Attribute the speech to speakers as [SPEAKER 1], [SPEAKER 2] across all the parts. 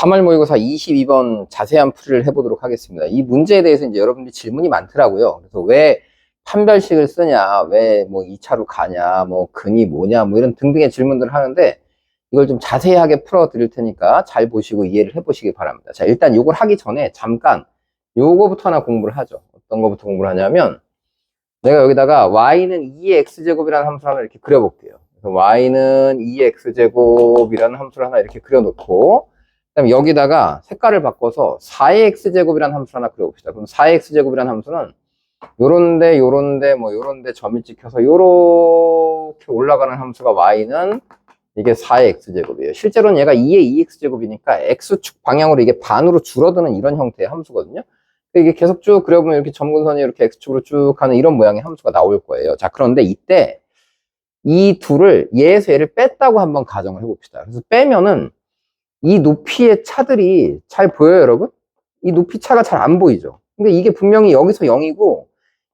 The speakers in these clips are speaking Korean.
[SPEAKER 1] 3월 모의고사 22번 자세한 풀이를 해보도록 하겠습니다. 이 문제에 대해서 이제 여러분들이 질문이 많더라고요. 그래서 왜 판별식을 쓰냐, 왜 뭐 2차로 가냐, 뭐 근이 뭐냐, 뭐 이런 등등의 질문들을 하는데 이걸 좀 자세하게 풀어 드릴 테니까 잘 보시고 이해를 해보시기 바랍니다. 자, 일단 이걸 하기 전에 잠깐 요거부터 하나 공부를 하죠. 어떤 거부터 공부를 하냐면 내가 여기다가 y는 2의 x제곱이라는 함수를 하나 이렇게 그려볼게요. 그래서 y는 2의 x제곱이라는 함수를 하나 이렇게 그려놓고 그다음에 여기다가 색깔을 바꿔서 4의 x제곱이라는 함수를 하나 그려봅시다. 그럼 4의 x제곱이라는 함수는 요런데 점이 찍혀서 요렇게 올라가는 함수가 y는 이게 4의 x제곱이에요. 실제로는 얘가 2의 2x제곱이니까 x축 방향으로 이게 반으로 줄어드는 이런 형태의 함수거든요. 이게 계속 쭉 그려보면 이렇게 점근선이 이렇게 x축으로 쭉 가는 이런 모양의 함수가 나올 거예요. 자, 그런데 이때 이 둘을 얘에서 얘를 뺐다고 한번 가정을 해봅시다. 그래서 빼면은 이 높이의 차들이 잘 보여요, 여러분? 이 높이 차가 잘 안 보이죠? 근데 이게 분명히 여기서 0이고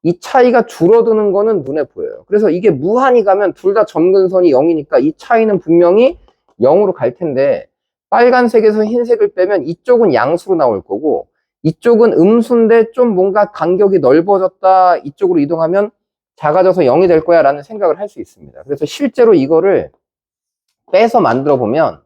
[SPEAKER 1] 이 차이가 줄어드는 거는 눈에 보여요. 그래서 이게 무한히 가면 둘 다 점근선이 0이니까 이 차이는 분명히 0으로 갈 텐데 빨간색에서 흰색을 빼면 이쪽은 양수로 나올 거고 이쪽은 음수인데 좀 뭔가 간격이 넓어졌다 이쪽으로 이동하면 작아져서 0이 될 거야 라는 생각을 할 수 있습니다. 그래서 실제로 이거를 빼서 만들어 보면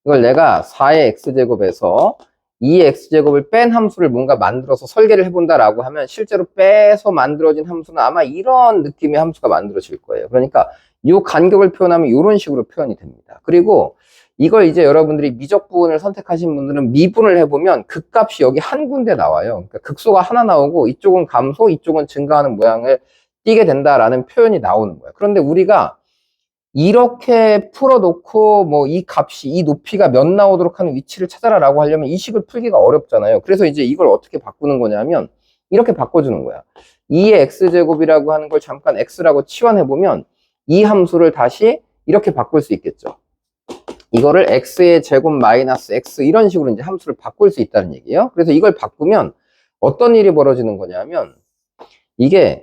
[SPEAKER 1] 이걸 내가 4의 x제곱에서 2의 x제곱을 뺀 함수를 뭔가 만들어서 설계를 해본다라고 하면 실제로 빼서 만들어진 함수는 아마 이런 느낌의 함수가 만들어질 거예요. 그러니까 이 간격을 표현하면 이런 식으로 표현이 됩니다. 그리고 이걸 이제 여러분들이 미적 부분을 선택하신 분들은 미분을 해보면 극값이 여기 한 군데 나와요. 그러니까 극소가 하나 나오고 이쪽은 감소, 이쪽은 증가하는 모양을 띠게 된다라는 표현이 나오는 거예요. 그런데 우리가 이렇게 풀어놓고 뭐 이 값이 이 높이가 몇 나오도록 하는 위치를 찾아라라고 하려면 이 식을 풀기가 어렵잖아요. 그래서 이제 이걸 어떻게 바꾸는 거냐면 이렇게 바꿔주는 거야. 2의 x제곱이라고 하는 걸 잠깐 x라고 치환해보면 이 함수를 다시 이렇게 바꿀 수 있겠죠. 이거를 x의 제곱 마이너스 x 이런 식으로 이제 함수를 바꿀 수 있다는 얘기예요. 그래서 이걸 바꾸면 어떤 일이 벌어지는 거냐면 이게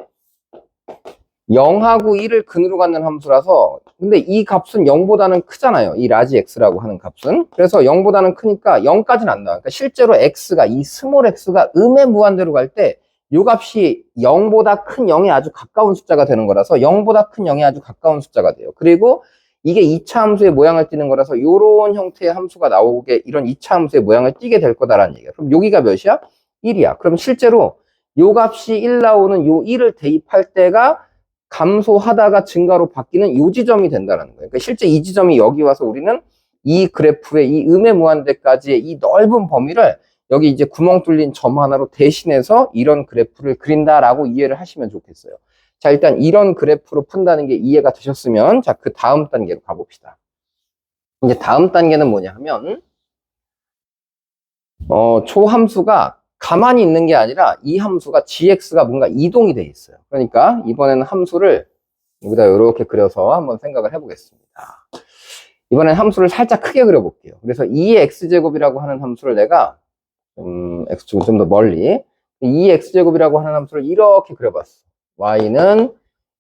[SPEAKER 1] 0하고 1을 근으로 갖는 함수라서 근데 이 값은 0보다는 크잖아요. 이 라지 x라고 하는 값은. 그래서 0보다는 크니까 0까지는 안 나와. 그러니까 실제로 x가 이 스몰 x가 음의 무한대로 갈 때 이 값이 0보다 큰 0에 아주 가까운 숫자가 되는 거라서 0보다 큰 0에 아주 가까운 숫자가 돼요. 그리고 이게 2차 함수의 모양을 띠는 거라서 이런 형태의 함수가 나오게 이런 2차 함수의 모양을 띠게 될 거다라는 얘기야. 그럼 여기가 몇이야? 1이야. 그럼 실제로 요 값이 1 나오는 요 1을 대입할 때가 감소하다가 증가로 바뀌는 이 지점이 된다는 거예요. 그러니까 실제 이 지점이 여기 와서 우리는 이 그래프의 이 음의 무한대까지의 이 넓은 범위를 여기 이제 구멍 뚫린 점 하나로 대신해서 이런 그래프를 그린다라고 이해를 하시면 좋겠어요. 자, 일단 이런 그래프로 푼다는 게 이해가 되셨으면 자, 그 다음 단계로 가봅시다. 이제 다음 단계는 뭐냐 하면 초함수가 가만히 있는 게 아니라 이 함수가 gx가 뭔가 이동이 돼 있어요. 그러니까 이번에는 함수를 여기다 이렇게 그려서 한번 생각을 해보겠습니다. 이번엔 함수를 살짝 크게 그려볼게요. 그래서 2의 x제곱이라고 하는 함수를 내가 x축은 좀 더 멀리 2의 x제곱이라고 하는 함수를 이렇게 그려봤어. y는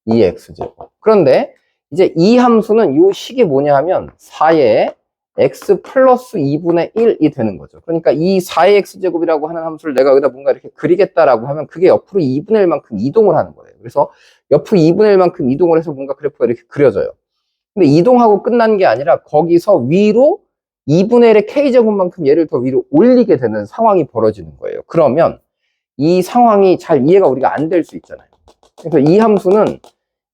[SPEAKER 1] 2의 x제곱. 그런데 이제 이 함수는 이 식이 뭐냐 하면 4의 x 플러스 2분의 1이 되는 거죠. 그러니까 이 4의 x제곱이라고 하는 함수를 내가 여기다 뭔가 이렇게 그리겠다라고 하면 그게 옆으로 2분의 1만큼 이동을 하는 거예요. 그래서 옆으로 2분의 1만큼 이동을 해서 뭔가 그래프가 이렇게 그려져요. 근데 이동하고 끝난 게 아니라 거기서 위로 2분의 1의 k제곱만큼 얘를 더 위로 올리게 되는 상황이 벌어지는 거예요. 그러면 이 상황이 잘 이해가 우리가 안 될 수 있잖아요. 그래서 이 함수는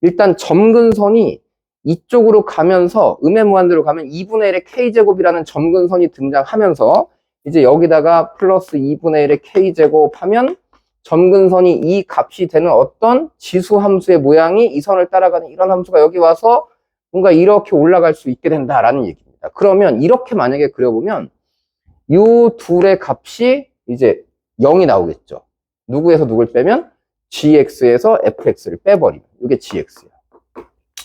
[SPEAKER 1] 일단 점근선이 이쪽으로 가면서 음의 무한대로 가면 2분의 1의 k제곱이라는 점근선이 등장하면서 이제 여기다가 플러스 2분의 1의 k제곱 하면 점근선이 이 값이 되는 어떤 지수 함수의 모양이 이 선을 따라가는 이런 함수가 여기 와서 뭔가 이렇게 올라갈 수 있게 된다라는 얘기입니다. 그러면 이렇게 만약에 그려보면 이 둘의 값이 이제 0이 나오겠죠. 누구에서 누굴 빼면 gx에서 fx를 빼버리면 이게 gx예요.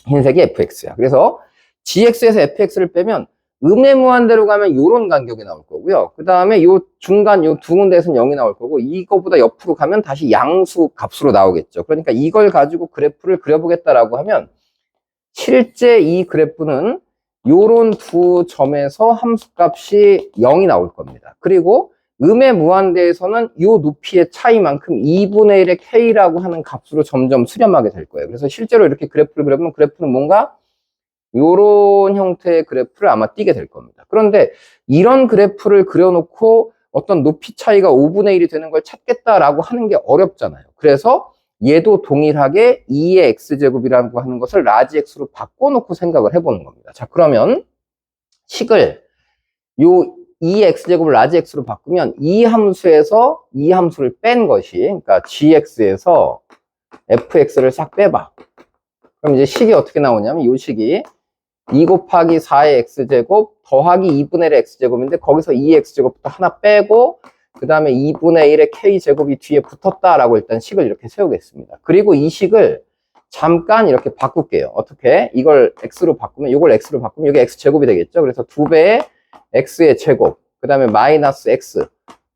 [SPEAKER 1] 흰색이 fx야. 그래서 gx에서 fx를 빼면 음의 무한대로 가면 요런 간격이 나올 거고요. 그 다음에 요 중간 요 두 군데에서는 0이 나올 거고 이거보다 옆으로 가면 다시 양수 값으로 나오겠죠. 그러니까 이걸 가지고 그래프를 그려보겠다라고 하면 실제 이 그래프는 요런 두 점에서 함수값이 0이 나올 겁니다. 그리고 음의 무한대에서는 요 높이의 차이만큼 2분의 1의 k라고 하는 값으로 점점 수렴하게 될 거예요. 그래서 실제로 이렇게 그래프를 그려보면 그래프는 뭔가 요런 형태의 그래프를 아마 띄게 될 겁니다. 그런데 이런 그래프를 그려놓고 어떤 높이 차이가 5분의 1이 되는 걸 찾겠다라고 하는 게 어렵잖아요. 그래서 얘도 동일하게 2의 x제곱이라고 하는 것을 라지 x로 바꿔놓고 생각을 해보는 겁니다. 자, 그러면 식을 요 2의 x제곱을 라지 x로 바꾸면 이 함수에서 이 함수를 뺀 것이, 그러니까 gx에서 fx를 싹 빼봐. 그럼 이제 식이 어떻게 나오냐면 이 식이 2 곱하기 4의 x제곱 더하기 2분의 1의 x제곱인데 거기서 2의 x제곱부터 하나 빼고 그 다음에 2분의 1의 k제곱이 뒤에 붙었다라고 일단 식을 이렇게 세우겠습니다. 그리고 이 식을 잠깐 이렇게 바꿀게요. 어떻게? 이걸 x로 바꾸면, 이걸 x로 바꾸면 이게 x제곱이 되겠죠. 그래서 2배의 x의 제곱, 그 다음에 마이너스 x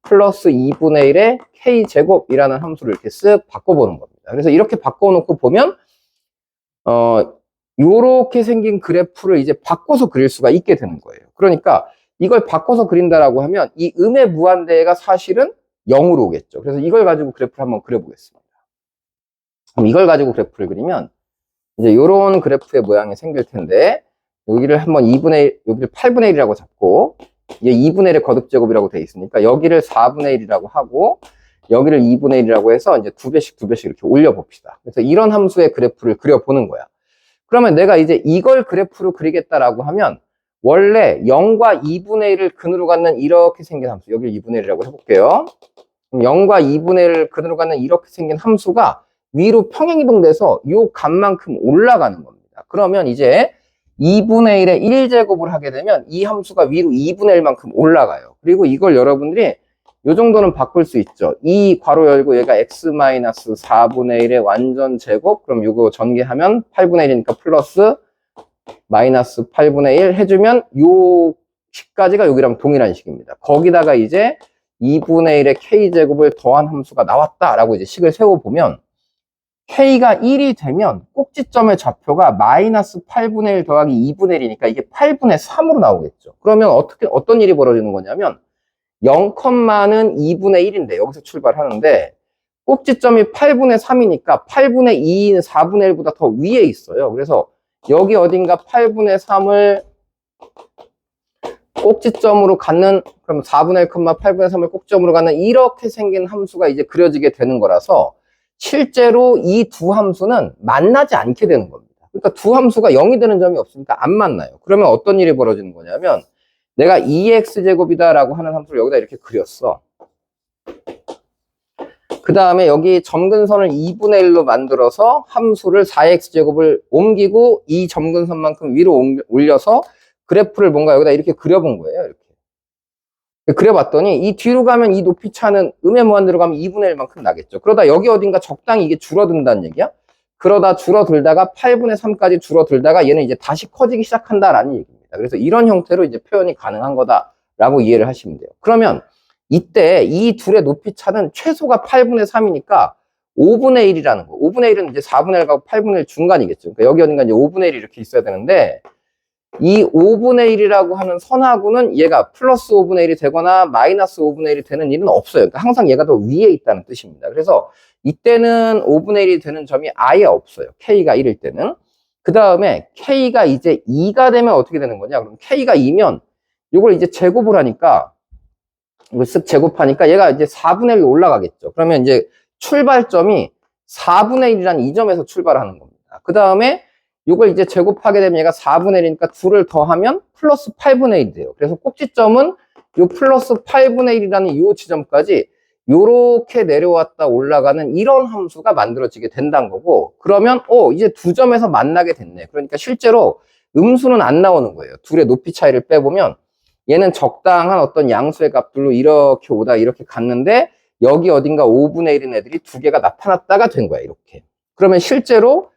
[SPEAKER 1] 플러스 2분의 1의 k제곱이라는 함수를 이렇게 쓱 바꿔보는 겁니다. 그래서 이렇게 바꿔놓고 보면 요렇게 생긴 그래프를 이제 바꿔서 그릴 수가 있게 되는 거예요. 그러니까 이걸 바꿔서 그린다라고 하면 이 음의 무한대가 사실은 0으로 오겠죠. 그래서 이걸 가지고 그래프를 한번 그려보겠습니다. 그럼 이걸 가지고 그래프를 그리면 이제 요런 그래프의 모양이 생길 텐데 여기를 한번 2분의 1, 여기를 8분의 1이라고 잡고 이게 2분의 1의 거듭제곱이라고 되어 있으니까 여기를 4분의 1이라고 하고 여기를 2분의 1이라고 해서 이제 두 배씩 이렇게 올려봅시다. 그래서 이런 함수의 그래프를 그려보는 거야. 그러면 내가 이제 이걸 그래프로 그리겠다라고 하면 원래 0과 2분의 1을 근으로 갖는 이렇게 생긴 함수, 여기를 2분의 1이라고 해볼게요. 그럼 0과 2분의 1을 근으로 갖는 이렇게 생긴 함수가 위로 평행이동돼서 요 값만큼 올라가는 겁니다. 그러면 이제 2분의 1의 1제곱을 하게 되면 이 함수가 위로 2분의 1만큼 올라가요. 그리고 이걸 여러분들이 요 정도는 바꿀 수 있죠. 이 괄호 열고 얘가 x-4분의 1의 완전 제곱, 그럼 요거 전개하면 8분의 1이니까 플러스 마이너스 8분의 1 해주면 요 식까지가 여기랑 동일한 식입니다. 거기다가 이제 2분의 1의 k제곱을 더한 함수가 나왔다라고 이제 식을 세워보면 k가 1이 되면 꼭지점의 좌표가 마이너스 8분의 1 더하기 2분의 1이니까 이게 8분의 3으로 나오겠죠. 그러면 어떤 일이 벌어지는 거냐면 0,는 2분의 1인데 여기서 출발하는데 꼭지점이 8분의 3이니까 8분의 2인 4분의 1보다 더 위에 있어요. 그래서 여기 어딘가 8분의 3을 꼭지점으로 갖는, 그럼 4분의 1, 8분의 3을 꼭지점으로 갖는 이렇게 생긴 함수가 이제 그려지게 되는 거라서 실제로 이 두 함수는 만나지 않게 되는 겁니다. 그러니까 두 함수가 0이 되는 점이 없으니까 안 만나요. 그러면 어떤 일이 벌어지는 거냐면 내가 2x제곱이다 라고 하는 함수를 여기다 이렇게 그렸어. 그 다음에 여기 점근선을 2분의 1로 만들어서 함수를 4x제곱을 옮기고 이 점근선만큼 위로 올려서 그래프를 뭔가 여기다 이렇게 그려본 거예요. 이렇게. 그려봤더니 이 뒤로 가면 이 높이 차는 음의 무한대로 가면 2분의 1만큼 나겠죠. 그러다 여기 어딘가 적당히 이게 줄어든다는 얘기야. 그러다 줄어들다가 8분의 3까지 줄어들다가 얘는 이제 다시 커지기 시작한다라는 얘기입니다. 그래서 이런 형태로 이제 표현이 가능한 거다라고 이해를 하시면 돼요. 그러면 이때 이 둘의 높이 차는 최소가 8분의 3이니까 5분의 1이라는 거. 5분의 1은 이제 4분의 1하고 8분의 1 중간이겠죠. 그러니까 여기 어딘가 이제 5분의 1이 이렇게 있어야 되는데 이 5분의 1이라고 하는 선하고는 얘가 플러스 5분의 1이 되거나 마이너스 5분의 1이 되는 일은 없어요. 그러니까 항상 얘가 더 위에 있다는 뜻입니다. 그래서 이때는 5분의 1이 되는 점이 아예 없어요. K가 1일 때는. 그 다음에 K가 이제 2가 되면 어떻게 되는 거냐? 그럼 K가 2면 이걸 이제 제곱을 하니까 이걸 쓱 제곱하니까 얘가 이제 4분의 1로 올라가겠죠. 그러면 이제 출발점이 4분의 1이라는 이 점에서 출발하는 겁니다. 그 다음에 이걸 이제 제곱하게 되면 얘가 4분의 1이니까 2를 더하면 플러스 8분의 1이 돼요. 그래서 꼭지점은 요 플러스 8분의 1이라는 요 지점까지 요렇게 내려왔다 올라가는 이런 함수가 만들어지게 된다는 거고, 그러면 이제 두 점에서 만나게 됐네. 그러니까 실제로 음수는 안 나오는 거예요. 둘의 높이 차이를 빼보면 얘는 적당한 어떤 양수의 값들로 이렇게 오다 이렇게 갔는데 여기 어딘가 5분의 1인 애들이 두 개가 나타났다가 된 거야. 이렇게. 그러면 실제로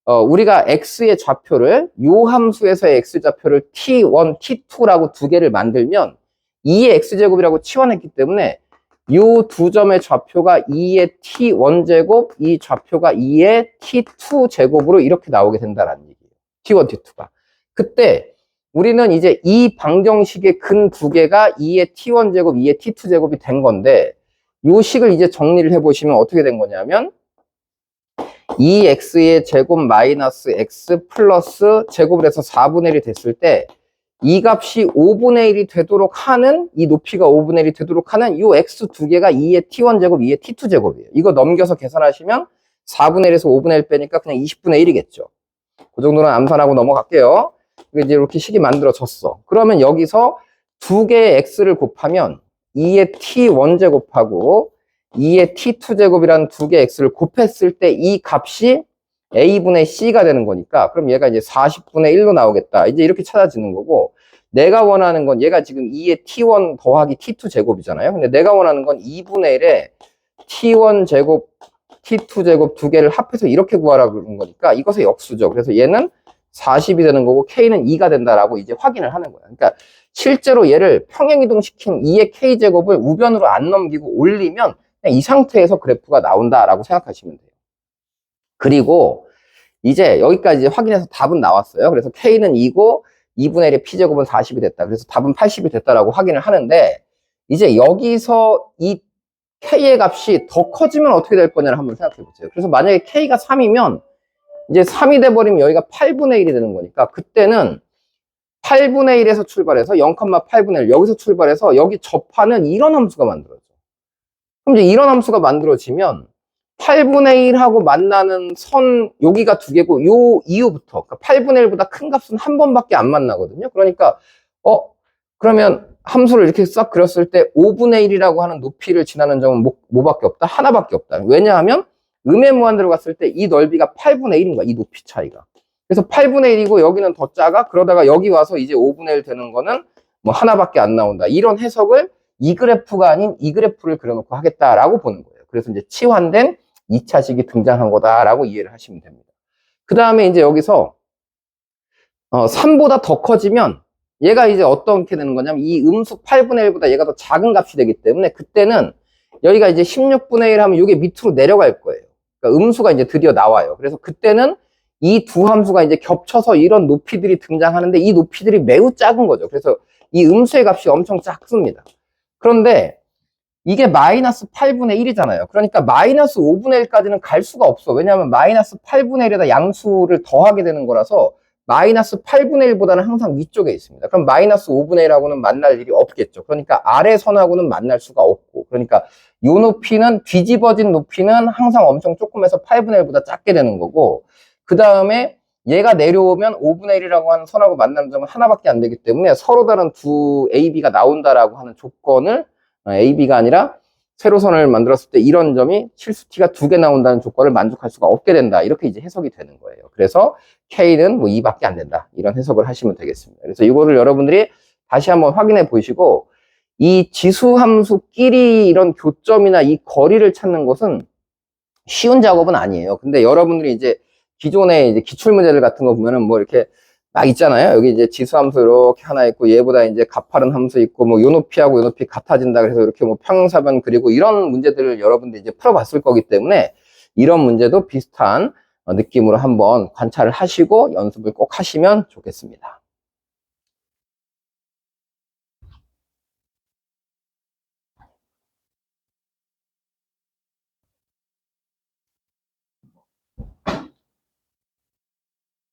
[SPEAKER 1] 우리가 x의 좌표를 요 함수에서의 x좌표를 t1, t2라고 두 개를 만들면 2의 x제곱이라고 치환했기 때문에 요 두 점의 좌표가 2의 t1제곱, 이 좌표가 2의 t2제곱으로 이렇게 나오게 된다는 얘기예요. t1, t2가. 그때 우리는 이제 이 방정식의 근 두 개가 2의 t1제곱, 2의 t2제곱이 된 건데, 요 식을 이제 정리를 해보시면 어떻게 된 거냐면, 2x의 제곱 마이너스 x 플러스 제곱을 해서 4분의 1이 됐을 때, 이 값이 5분의 1이 되도록 하는, 이 높이가 5분의 1이 되도록 하는 이 x 두 개가 2의 t1제곱, 2의 t2제곱이에요. 이거 넘겨서 계산하시면 4분의 1에서 5분의 1 빼니까 그냥 20분의 1이겠죠. 그 정도는 암산하고 넘어갈게요. 이제 이렇게 식이 만들어졌어. 그러면 여기서 두 개의 x를 곱하면 2의 t1제곱하고 2의 t2제곱이라는 두 개의 x를 곱했을 때 이 값이 a분의 c가 되는 거니까 그럼 얘가 이제 40분의 1로 나오겠다. 이제 이렇게 찾아지는 거고 내가 원하는 건 얘가 지금 2의 t1 더하기 t2 제곱이잖아요. 근데 내가 원하는 건 2분의 1에 t1 제곱, t2 제곱 두 개를 합해서 이렇게 구하라고 그런 거니까 이것의 역수죠. 그래서 얘는 40이 되는 거고 k는 2가 된다라고 이제 확인을 하는 거예요. 그러니까 실제로 얘를 평행이동시킨 2의 k제곱을 우변으로 안 넘기고 올리면 그냥 이 상태에서 그래프가 나온다라고 생각하시면 돼요. 그리고 이제 여기까지 확인해서 답은 나왔어요. 그래서 k는 2고 2분의 1의 p제곱은 40이 됐다. 그래서 답은 80이 됐다라고 확인을 하는데 이제 여기서 이 k의 값이 더 커지면 어떻게 될 거냐를 한번 생각해 보세요. 그래서 만약에 k가 3이면 이제 3이 돼버리면 여기가 8분의 1이 되는 거니까 그때는 8분의 1에서 출발해서 0,8분의 1 여기서 출발해서 여기 접하는 이런 함수가 만들어져. 그럼 이제 이런 함수가 만들어지면 8분의 1하고 만나는 선 여기가 두 개고 요 이후부터 그러니까 8분의 1보다 큰 값은 한 번밖에 안 만나거든요. 그러니까 그러면 함수를 이렇게 싹 그렸을 때 5분의 1이라고 하는 높이를 지나는 점은 뭐밖에 없다? 하나밖에 없다. 왜냐하면 음의 무한대로 갔을 때 이 넓이가 8분의 1인 거야. 이 높이 차이가. 그래서 8분의 1이고 여기는 더 작아. 그러다가 여기 와서 이제 5분의 1 되는 거는 뭐 하나밖에 안 나온다. 이런 해석을 이 그래프가 아닌 이 그래프를 그려놓고 하겠다라고 보는 거예요. 그래서 이제 치환된 2차식이 등장한 거다라고 이해를 하시면 됩니다. 그 다음에 이제 여기서 3보다 더 커지면 얘가 이제 어떻게 되는 거냐면 이 음수 8분의 1보다 얘가 더 작은 값이 되기 때문에 그때는 여기가 이제 16분의 1 하면 이게 밑으로 내려갈 거예요. 그러니까 음수가 이제 드디어 나와요. 그래서 그때는 이 두 함수가 이제 겹쳐서 이런 높이들이 등장하는데 이 높이들이 매우 작은 거죠. 그래서 이 음수의 값이 엄청 작습니다. 그런데 이게 마이너스 8분의 1이잖아요. 그러니까 마이너스 5분의 1까지는 갈 수가 없어. 왜냐하면 마이너스 8분의 1에다 양수를 더하게 되는 거라서 마이너스 8분의 1보다는 항상 위쪽에 있습니다. 그럼 마이너스 5분의 1하고는 만날 일이 없겠죠. 그러니까 아래 선하고는 만날 수가 없고 그러니까 이 높이는 뒤집어진 높이는 항상 엄청 조금해서 8분의 1보다 작게 되는 거고 그 다음에 얘가 내려오면 5분의 1이라고 하는 선하고 만나는 점은 하나밖에 안 되기 때문에 서로 다른 두 AB가 나온다라고 하는 조건을 AB가 아니라 세로선을 만들었을 때 이런 점이 실수t가 두 개 나온다는 조건을 만족할 수가 없게 된다. 이렇게 이제 해석이 되는 거예요. 그래서 K는 뭐 2밖에 안 된다. 이런 해석을 하시면 되겠습니다. 그래서 이거를 여러분들이 다시 한번 확인해 보시고 이 지수함수끼리 이런 교점이나 이 거리를 찾는 것은 쉬운 작업은 아니에요. 근데 여러분들이 이제 기존에 이제 기출문제들 같은 거 보면은 뭐 이렇게 막 있잖아요. 여기 이제 지수함수 이렇게 하나 있고 얘보다 이제 가파른 함수 있고 뭐 요 높이하고 요 높이 같아진다 그래서 이렇게 뭐 평행사변 그리고 이런 문제들을 여러분들이 이제 풀어봤을 거기 때문에 이런 문제도 비슷한 느낌으로 한번 관찰을 하시고 연습을 꼭 하시면 좋겠습니다.